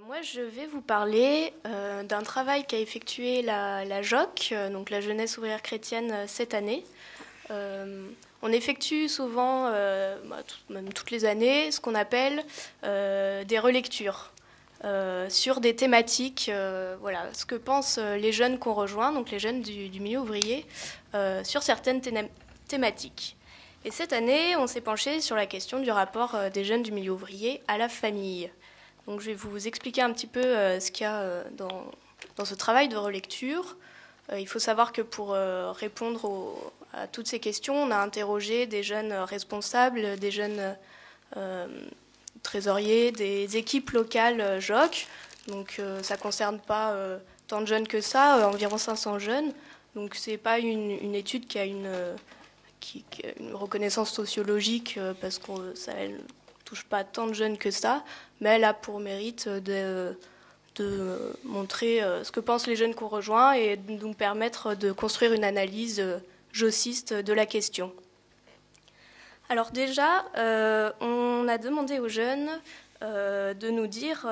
Moi, je vais vous parler d'un travail qu'a effectué la JOC, donc la Jeunesse ouvrière chrétienne, cette année. On effectue souvent, même toutes les années, ce qu'on appelle des relectures sur des thématiques, voilà, ce que pensent les jeunes qu'on rejoint, donc les jeunes du milieu ouvrier, sur certaines thématiques. Et cette année, on s'est penché sur la question du rapport des jeunes du milieu ouvrier à la famille. Donc je vais vous expliquer un petit peu ce qu'il y a dans ce travail de relecture. Il faut savoir que pour répondre à toutes ces questions, on a interrogé des jeunes responsables, des jeunes trésoriers, des équipes locales JOC. Donc ça ne concerne pas tant de jeunes que ça, environ 500 jeunes. Donc ce n'est pas une étude qui a une reconnaissance sociologique parce que ça touche pas tant de jeunes que ça, mais elle a pour mérite de montrer ce que pensent les jeunes qu'on rejoint et de nous permettre de construire une analyse jossiste de la question. Alors déjà, on a demandé aux jeunes de nous dire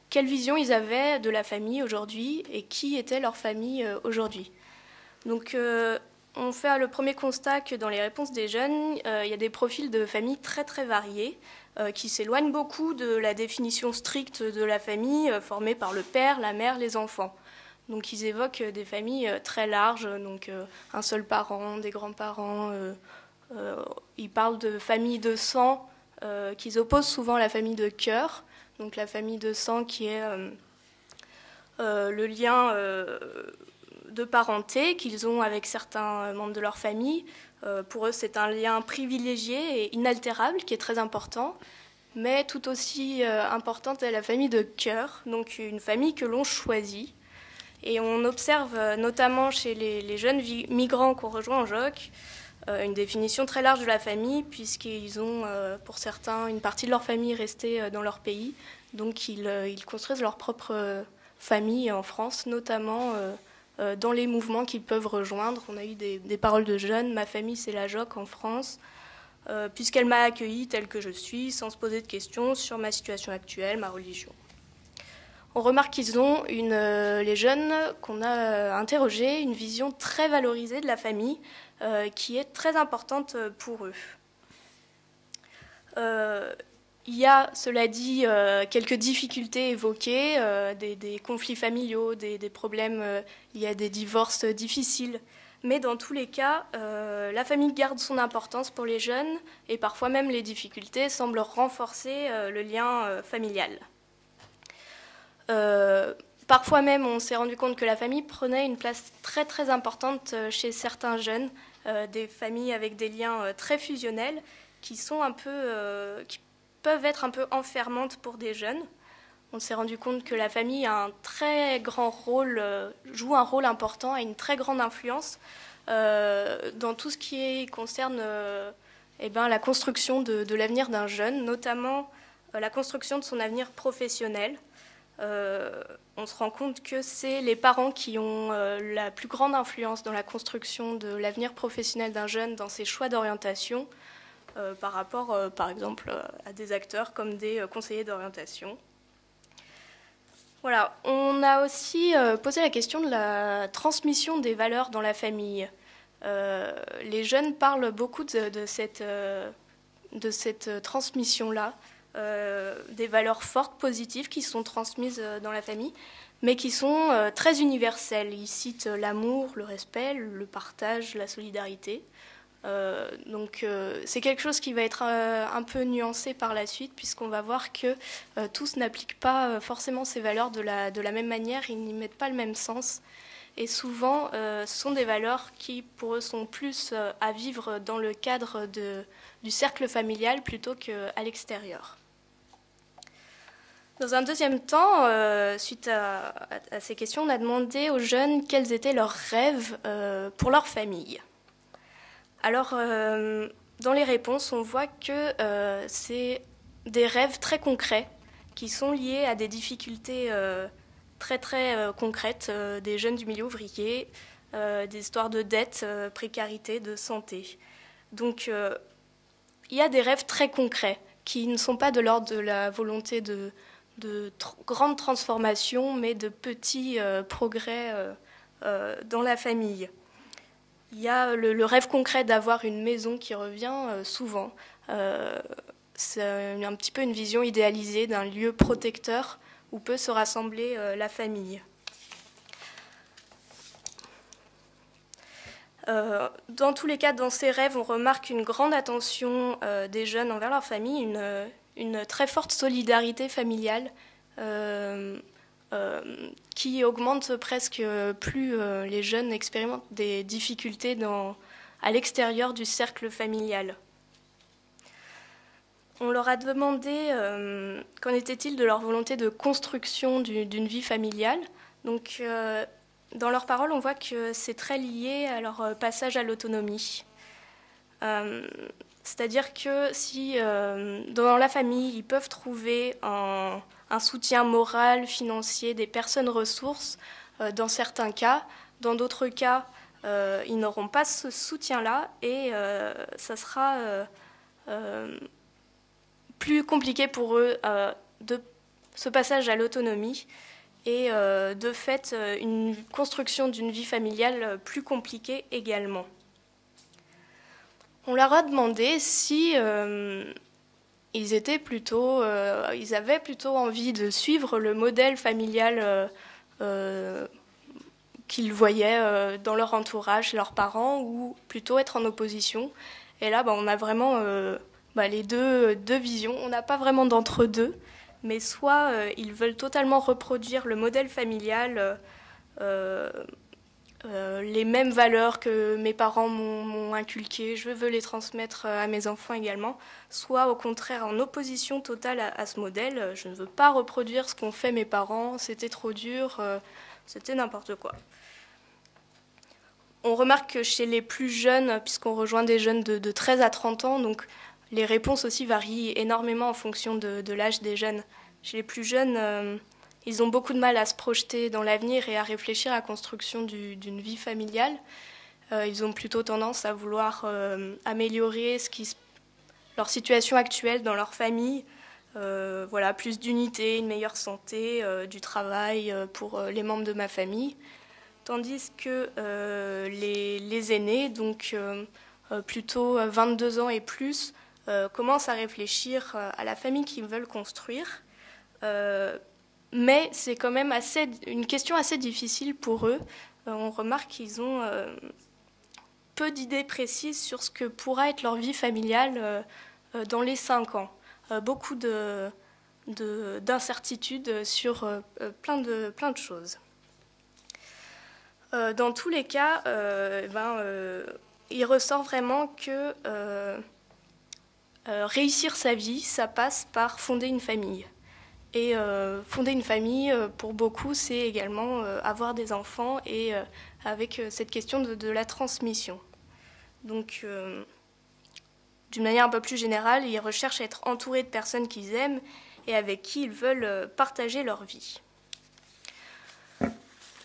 quelle vision ils avaient de la famille aujourd'hui et qui était leur famille aujourd'hui. Donc on fait le premier constat que dans les réponses des jeunes, il y a des profils de familles très très variés qui s'éloignent beaucoup de la définition stricte de la famille formée par le père, la mère, les enfants. Donc ils évoquent des familles très larges, donc un seul parent, des grands-parents. Ils parlent de familles de sang qu'ils opposent souvent à la famille de cœur. Donc la famille de sang qui est le lien de parenté qu'ils ont avec certains membres de leur famille. Pour eux, c'est un lien privilégié et inaltérable qui est très important. Mais tout aussi importante est la famille de cœur, donc une famille que l'on choisit. Et on observe notamment chez les jeunes migrants qu'on rejoint en JOC une définition très large de la famille, puisqu'ils ont, pour certains, une partie de leur famille restée dans leur pays. Donc ils construisent leur propre famille en France, notamment dans les mouvements qu'ils peuvent rejoindre. On a eu des paroles de jeunes, ma famille c'est la JOC en France, puisqu'elle m'a accueilli telle que je suis, sans se poser de questions sur ma situation actuelle, ma religion. On remarque qu'ils ont, les jeunes qu'on a interrogés, une vision très valorisée de la famille, qui est très importante pour eux. Il y a, cela dit, quelques difficultés évoquées, des conflits familiaux, des problèmes liés à des divorces difficiles. Mais dans tous les cas, la famille garde son importance pour les jeunes et parfois même les difficultés semblent renforcer le lien familial. Parfois même, on s'est rendu compte que la famille prenait une place très très importante chez certains jeunes, des familles avec des liens très fusionnels qui sont qui peuvent être un peu enfermantes pour des jeunes. On s'est rendu compte que la famille a un très grand rôle, joue un rôle important, a une très grande influence dans tout ce qui concerne la construction de l'avenir d'un jeune, notamment la construction de son avenir professionnel. On se rend compte que c'est les parents qui ont la plus grande influence dans la construction de l'avenir professionnel d'un jeune, dans ses choix d'orientation, par rapport, par exemple, à des acteurs comme des conseillers d'orientation. Voilà, on a aussi posé la question de la transmission des valeurs dans la famille. Les jeunes parlent beaucoup de cette transmission-là, des valeurs fortes, positives, qui sont transmises dans la famille, mais qui sont très universelles. Ils citent l'amour, le respect, le partage, la solidarité. Donc c'est quelque chose qui va être un peu nuancé par la suite, puisqu'on va voir que tous n'appliquent pas forcément ces valeurs de la même manière, ils n'y mettent pas le même sens. Et souvent, ce sont des valeurs qui, pour eux, sont plus à vivre dans le cadre du cercle familial plutôt qu'à l'extérieur. Dans un deuxième temps, suite à ces questions, on a demandé aux jeunes quels étaient leurs rêves pour leur famille. Alors, dans les réponses, on voit que c'est des rêves très concrets qui sont liés à des difficultés très très concrètes des jeunes du milieu ouvrier, des histoires de dette, précarité, de santé. Donc, il y a des rêves très concrets qui ne sont pas de l'ordre de la volonté de grandes transformations, mais de petits progrès dans la famille. Il y a le rêve concret d'avoir une maison qui revient souvent. C'est un petit peu une vision idéalisée d'un lieu protecteur où peut se rassembler la famille. Dans tous les cas, dans ces rêves, on remarque une grande attention des jeunes envers leur famille, une très forte solidarité familiale qui augmente presque plus les jeunes expérimentent des difficultés à l'extérieur du cercle familial. On leur a demandé qu'en était-il de leur volonté de construction d'une vie familiale. Donc, dans leurs paroles, on voit que c'est très lié à leur passage à l'autonomie. C'est-à-dire que si dans la famille, ils peuvent trouver un soutien moral, financier, des personnes ressources, dans certains cas, dans d'autres cas, ils n'auront pas ce soutien-là et ça sera plus compliqué pour eux de ce passage à l'autonomie et de fait une construction d'une vie familiale plus compliquée également. On leur a demandé si ils avaient plutôt envie de suivre le modèle familial qu'ils voyaient dans leur entourage, leurs parents, ou plutôt être en opposition. Et là, on a vraiment les deux visions. On n'a pas vraiment d'entre-deux, mais soit ils veulent totalement reproduire le modèle familial, les mêmes valeurs que mes parents m'ont inculquées, je veux les transmettre à mes enfants également, soit au contraire en opposition totale à ce modèle. Je ne veux pas reproduire ce qu'ont fait mes parents, c'était trop dur, c'était n'importe quoi. On remarque que chez les plus jeunes, puisqu'on rejoint des jeunes de 13 à 30 ans, donc les réponses aussi varient énormément en fonction de l'âge des jeunes. Chez les plus jeunes, ils ont beaucoup de mal à se projeter dans l'avenir et à réfléchir à la construction d'une vie familiale. Ils ont plutôt tendance à vouloir améliorer leur situation actuelle dans leur famille. Plus d'unité, une meilleure santé, du travail pour les membres de ma famille. Tandis que les aînés, donc plutôt 22 ans et plus, commencent à réfléchir à la famille qu'ils veulent construire. Mais c'est quand même une question assez difficile pour eux. On remarque qu'ils ont peu d'idées précises sur ce que pourra être leur vie familiale dans les 5 ans. Beaucoup d'incertitudes sur plein de choses. Dans tous les cas, il ressort vraiment que réussir sa vie, ça passe par fonder une famille. Et fonder une famille, pour beaucoup, c'est également avoir des enfants et avec cette question de la transmission. Donc, d'une manière un peu plus générale, ils recherchent à être entourés de personnes qu'ils aiment et avec qui ils veulent partager leur vie.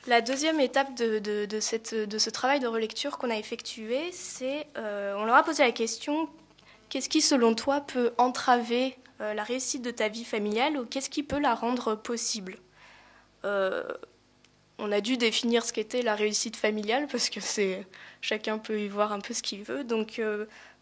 La deuxième étape de ce travail de relecture qu'on a effectué, c'est on leur a posé la question « Qu'est-ce qui, selon toi, peut entraver la réussite de ta vie familiale ou qu'est-ce qui peut la rendre possible ?» On a dû définir ce qu'était la réussite familiale parce que chacun peut y voir un peu ce qu'il veut. Donc,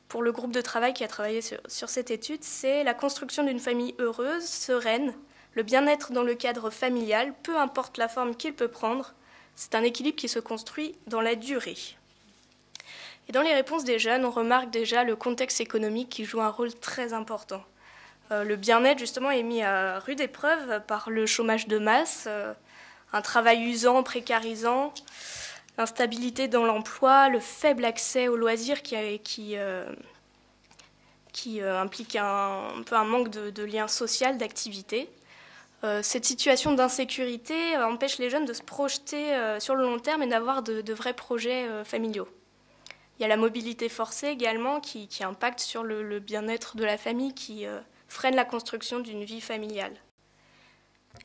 pour le groupe de travail qui a travaillé sur cette étude, c'est la construction d'une famille heureuse, sereine, le bien-être dans le cadre familial, peu importe la forme qu'il peut prendre, c'est un équilibre qui se construit dans la durée. Et dans les réponses des jeunes, on remarque déjà le contexte économique qui joue un rôle très important. Le bien-être, justement, est mis à rude épreuve par le chômage de masse, un travail usant, précarisant, l'instabilité dans l'emploi, le faible accès aux loisirs qui implique un peu un manque de lien social, d'activité. Cette situation d'insécurité empêche les jeunes de se projeter sur le long terme et d'avoir de vrais projets familiaux. Il y a la mobilité forcée également qui impacte sur le bien-être de la famille, qui freine la construction d'une vie familiale.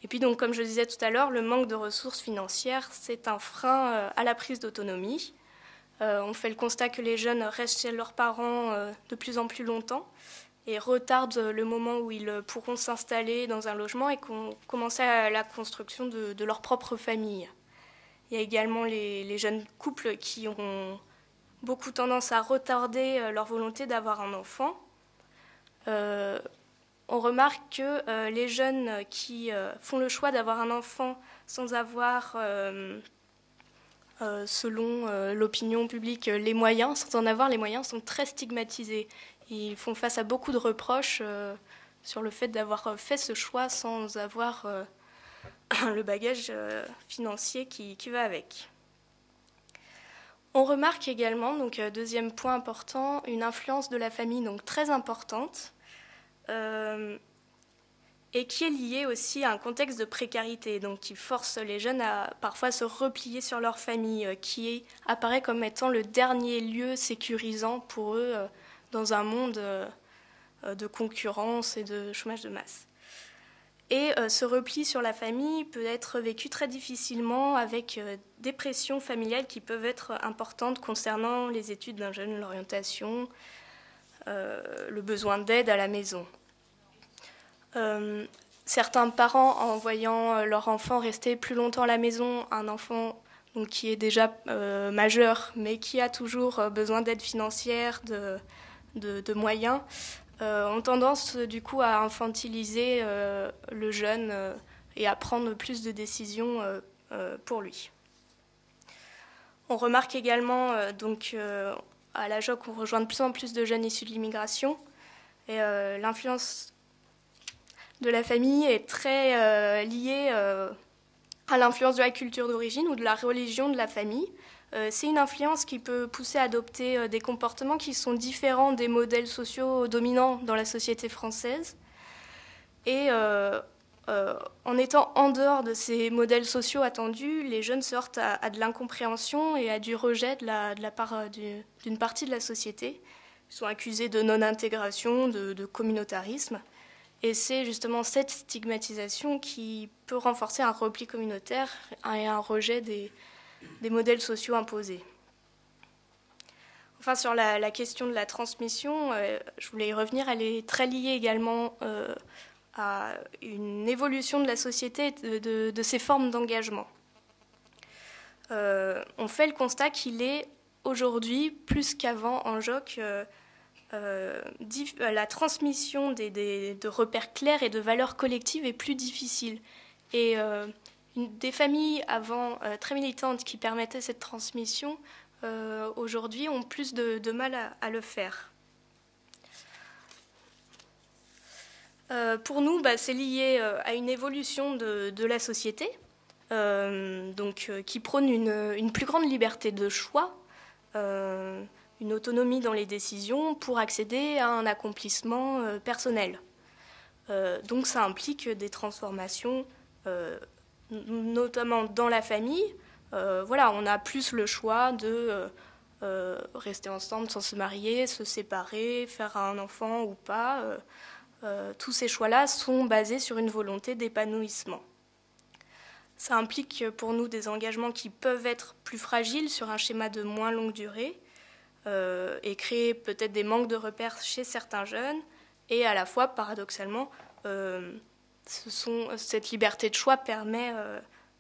Et puis donc, comme je le disais tout à l'heure, le manque de ressources financières, c'est un frein à la prise d'autonomie. On fait le constat que les jeunes restent chez leurs parents de plus en plus longtemps et retardent le moment où ils pourront s'installer dans un logement et commencer la construction de leur propre famille. Il y a également les jeunes couples qui ont beaucoup tendance à retarder leur volonté d'avoir un enfant. On remarque que les jeunes qui font le choix d'avoir un enfant sans avoir, selon l'opinion publique, les moyens, sans en avoir les moyens, sont très stigmatisés. Ils font face à beaucoup de reproches sur le fait d'avoir fait ce choix sans avoir le bagage financier qui va avec. On remarque également, donc deuxième point important, une influence de la famille donc très importante et qui est liée aussi à un contexte de précarité, donc qui force les jeunes à parfois se replier sur leur famille, qui apparaît comme étant le dernier lieu sécurisant pour eux dans un monde de concurrence et de chômage de masse. Et ce repli sur la famille peut être vécu très difficilement avec des pressions familiales qui peuvent être importantes concernant les études d'un jeune, l'orientation, le besoin d'aide à la maison. Certains parents, en voyant leur enfant rester plus longtemps à la maison, un enfant donc, qui est déjà majeur mais qui a toujours besoin d'aide financière, de moyens, ont tendance du coup à infantiliser le jeune et à prendre plus de décisions pour lui. On remarque également à la JOC, on rejoint de plus en plus de jeunes issus de l'immigration et l'influence de la famille est très liée à l'influence de la culture d'origine ou de la religion de la famille. C'est une influence qui peut pousser à adopter des comportements qui sont différents des modèles sociaux dominants dans la société française. Et en étant en dehors de ces modèles sociaux attendus, les jeunes se heurtent à de l'incompréhension et à du rejet de la part d'une partie de la société. Ils sont accusés de non-intégration, de communautarisme. Et c'est justement cette stigmatisation qui peut renforcer un repli communautaire et un rejet des modèles sociaux imposés. Enfin, sur la question de la transmission, je voulais y revenir, elle est très liée également à une évolution de la société et de ses formes d'engagement. On fait le constat qu'il est aujourd'hui, plus qu'avant en JOC, la transmission de repères clairs et de valeurs collectives est plus difficile. Et des familles avant très militantes qui permettaient cette transmission, aujourd'hui ont plus de mal à le faire. Pour nous, c'est lié à une évolution de la société, qui prône une plus grande liberté de choix, une autonomie dans les décisions pour accéder à un accomplissement personnel. Donc ça implique des transformations, notamment dans la famille. On a plus le choix de rester ensemble sans se marier, se séparer, faire un enfant ou pas. Tous ces choix-là sont basés sur une volonté d'épanouissement. Ça implique pour nous des engagements qui peuvent être plus fragiles sur un schéma de moins longue durée et créer peut-être des manques de repères chez certains jeunes. Et à la fois, paradoxalement, cette liberté de choix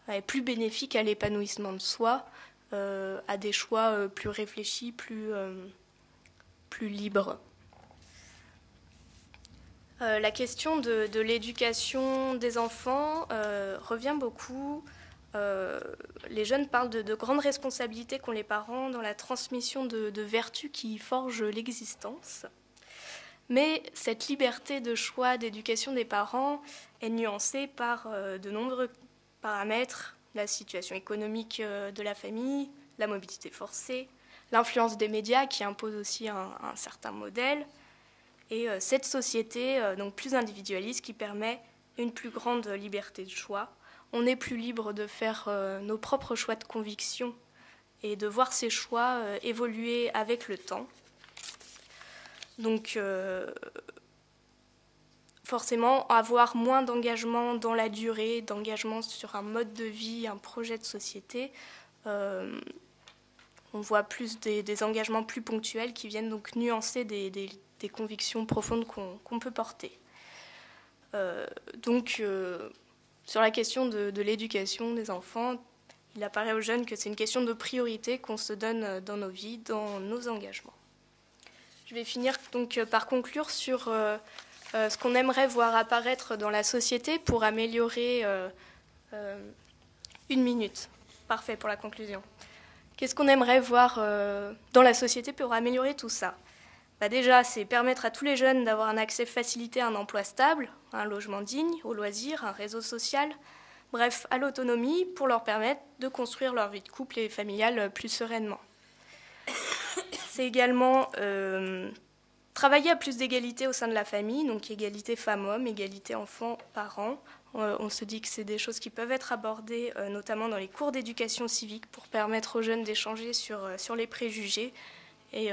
est plus bénéfique à l'épanouissement de soi, à des choix plus réfléchis, plus libres. La question de l'éducation des enfants revient beaucoup. Les jeunes parlent de grandes responsabilités qu'ont les parents dans la transmission de vertus qui forgent l'existence. Mais cette liberté de choix d'éducation des parents est nuancée par de nombreux paramètres, la situation économique de la famille, la mobilité forcée, l'influence des médias qui impose aussi un certain modèle, et cette société donc plus individualiste qui permet une plus grande liberté de choix. On est plus libre de faire nos propres choix de conviction et de voir ces choix évoluer avec le temps. Donc forcément, avoir moins d'engagement dans la durée, d'engagement sur un mode de vie, un projet de société, on voit plus des engagements plus ponctuels qui viennent donc nuancer des des convictions profondes qu'on peut porter. Sur la question de l'éducation des enfants, il apparaît aux jeunes que c'est une question de priorité qu'on se donne dans nos vies, dans nos engagements. Je vais finir donc par conclure sur ce qu'on aimerait voir apparaître dans la société pour améliorer... une minute, parfait pour la conclusion. Qu'est-ce qu'on aimerait voir dans la société pour améliorer tout ça ? Déjà, c'est permettre à tous les jeunes d'avoir un accès facilité à un emploi stable, un logement digne, aux loisirs, un réseau social, bref, à l'autonomie pour leur permettre de construire leur vie de couple et familiale plus sereinement. C'est également travailler à plus d'égalité au sein de la famille, donc égalité femmes-hommes, égalité enfants-parents. On se dit que c'est des choses qui peuvent être abordées notamment dans les cours d'éducation civique pour permettre aux jeunes d'échanger sur les préjugés et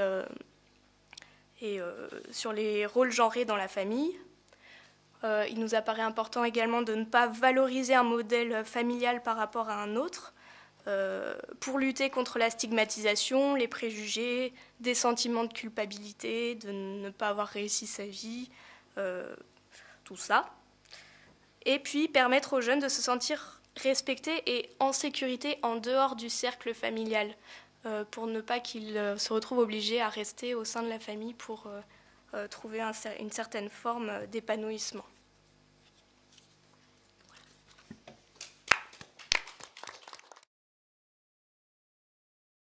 sur les rôles genrés dans la famille. Il nous apparaît important également de ne pas valoriser un modèle familial par rapport à un autre pour lutter contre la stigmatisation, les préjugés, des sentiments de culpabilité, de ne pas avoir réussi sa vie, tout ça. Et puis permettre aux jeunes de se sentir respectés et en sécurité en dehors du cercle familial, pour ne pas qu'ils se retrouvent obligés à rester au sein de la famille pour trouver une certaine forme d'épanouissement.